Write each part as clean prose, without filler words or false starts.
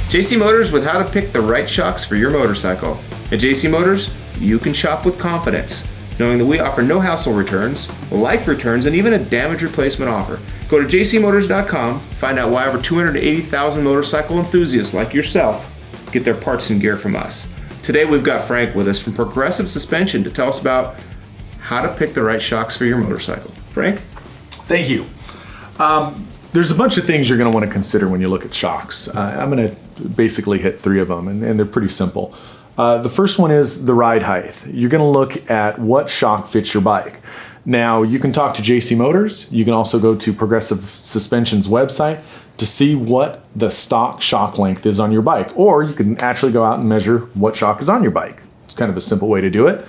JC Motors with how to pick the right shocks for your motorcycle. At JC Motors, you can shop with confidence, knowing that we offer no hassle returns, life returns, and even a damage replacement offer. Go to jcmotors.com, find out why over 280,000 motorcycle enthusiasts like yourself get their parts and gear from us. Today we've got Frank with us from Progressive Suspension to tell us about how to pick the right shocks for your motorcycle. Frank? Thank you. There's a bunch of things you're going to want to consider when you look at shocks. I'm going to basically hit three of them, and they're pretty simple. The first one is the ride height. You're going to look at what shock fits your bike. Now, you can talk to JC Motors. You can also go to Progressive Suspension's website to see what the stock shock length is on your bike. Or you can actually go out and measure what shock is on your bike. It's kind of a simple way to do it.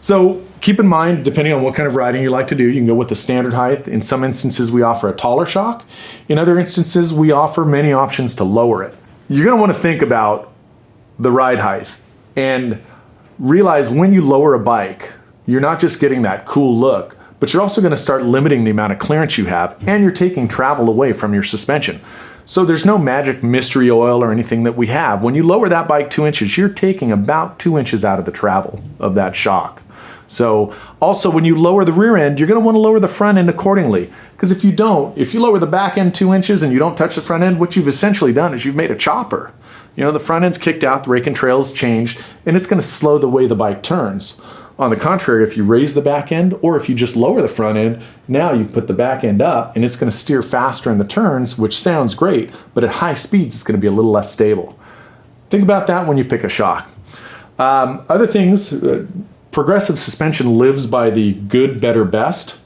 So keep in mind, depending on what kind of riding you like to do, you can go with the standard height. In some instances, we offer a taller shock. In other instances, we offer many options to lower it. You're going to want to think about the ride height and realize when you lower a bike, you're not just getting that cool look, but you're also going to start limiting the amount of clearance you have, and you're taking travel away from your suspension. So there's no magic mystery oil or anything that we have. When you lower that bike 2 inches, you're taking about 2 inches out of the travel of that shock. So also when you lower the rear end, you're going to want to lower the front end accordingly. Because if you lower the back end 2 inches and you don't touch the front end, what you've essentially done is you've made a chopper. You know, the front end's kicked out, the rake and trail's changed, and it's going to slow the way the bike turns. On the contrary, if you raise the back end or if you just lower the front end, now you've put the back end up and it's going to steer faster in the turns, which sounds great, but at high speeds it's going to be a little less stable. Think about that when you pick a shock. Other things, Progressive Suspension lives by the good, better, best.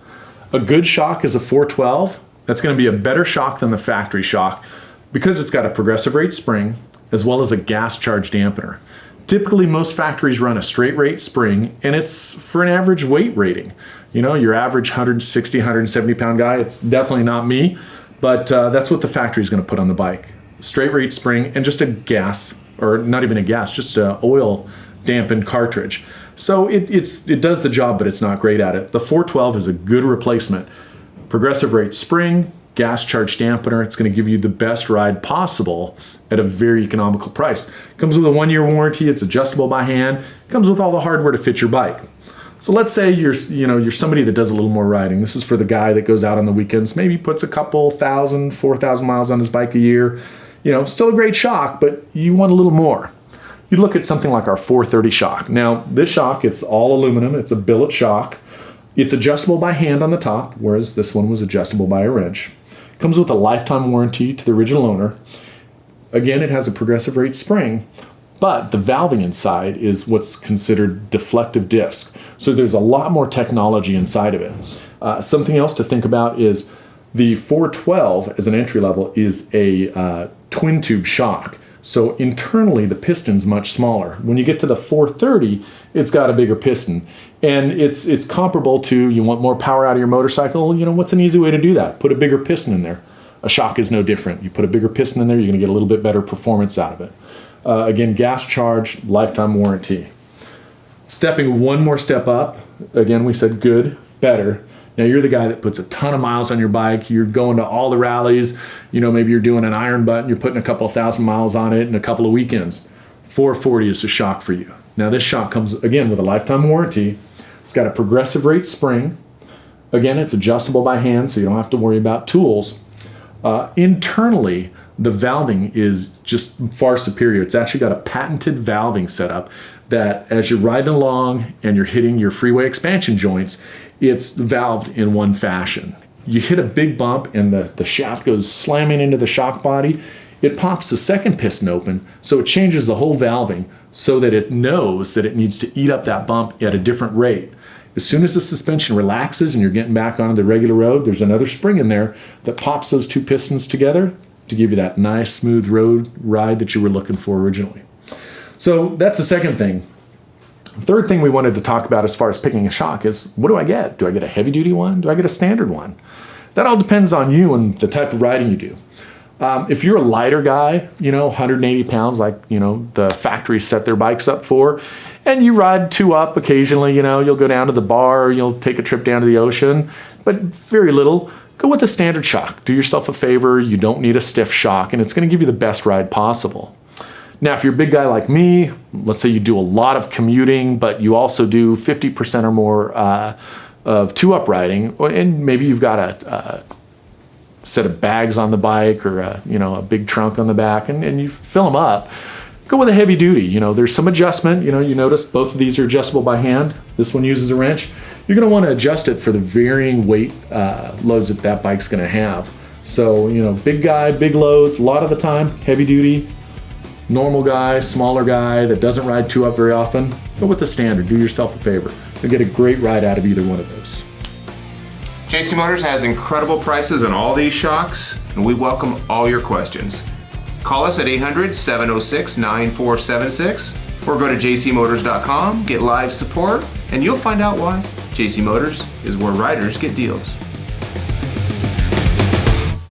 A good shock is a 412. That's going to be a better shock than the factory shock because it's got a progressive rate spring as well as a gas charge dampener. Typically, most factories run a straight rate spring, and it's for an average weight rating. You know, your average 160, 170 pound guy, it's definitely not me, but that's what the factory is going to put on the bike. Straight rate spring and just a gas, or not even a gas, just an oil dampened cartridge. So it does the job, but it's not great at it. The 412 is a good replacement. Progressive rate spring, gas charge dampener. It's going to give you the best ride possible at a very economical price. Comes with a 1-year warranty. It's adjustable by hand. Comes with all the hardware to fit your bike. So let's say you're somebody that does a little more riding. This is for the guy that goes out on the weekends, maybe puts a couple 4,000 miles on his bike a year. You know, still a great shock, but you want a little more. You'd look at something like our 430 shock. Now, this shock, it's all aluminum. It's a billet shock. It's adjustable by hand on the top, whereas this one was adjustable by a wrench. Comes with a lifetime warranty to the original owner. Again, it has a progressive rate spring, but the valving inside is what's considered deflective disc. So there's a lot more technology inside of it. Something else to think about is the 412 as an entry level is a twin tube shock. So internally, the piston's much smaller. When you get to the 430, it's got a bigger piston. And it's comparable to, you want more power out of your motorcycle, you know, what's an easy way to do that? Put a bigger piston in there. A shock is no different. You put a bigger piston in there, you're going to get a little bit better performance out of it. Again, gas charge, lifetime warranty. Stepping one more step up, again, we said good, better. Now, you're the guy that puts a ton of miles on your bike. You're going to all the rallies. You know, maybe you're doing an iron butt and you're putting a couple of thousand miles on it in a couple of weekends. 440 is a shock for you. Now, this shock comes, again, with a lifetime warranty. It's got a progressive rate spring. Again, it's adjustable by hand, so you don't have to worry about tools. Internally, the valving is just far superior. It's actually got a patented valving setup that as you're riding along and you're hitting your freeway expansion joints, it's valved in one fashion. You hit a big bump and the shaft goes slamming into the shock body. It pops the second piston open, so it changes the whole valving so that it knows that it needs to eat up that bump at a different rate. As soon as the suspension relaxes and you're getting back onto the regular road, there's another spring in there that pops those two pistons together to give you that nice, smooth road ride that you were looking for originally. So that's the second thing. Third thing we wanted to talk about as far as picking a shock is, what do I get? Do I get a heavy-duty one? Do I get a standard one? That all depends on you and the type of riding you do. If you're a lighter guy, 180 pounds, like, the factory set their bikes up for, and you ride two up occasionally, you'll go down to the bar, you'll take a trip down to the ocean, but very little, go with a standard shock. Do yourself a favor. You don't need a stiff shock, and it's going to give you the best ride possible. Now, if you're a big guy like me, let's say you do a lot of commuting, but you also do 50% or more of two-up riding, and maybe you've got a set of bags on the bike or a big trunk on the back, and you fill them up, go with a heavy duty. There's some adjustment. You notice both of these are adjustable by hand. This one uses a wrench. You're going to want to adjust it for the varying weight loads that bike's going to have. So, big guy, big loads, a lot of the time, heavy duty. Normal guy, smaller guy that doesn't ride two-up very often, go with the standard. Do yourself a favor. You'll get a great ride out of either one of those. JC Motors has incredible prices on all these shocks, and we welcome all your questions. Call us at 800-706-9476 or go to jcmotors.com, get live support, and you'll find out why JC Motors is where riders get deals.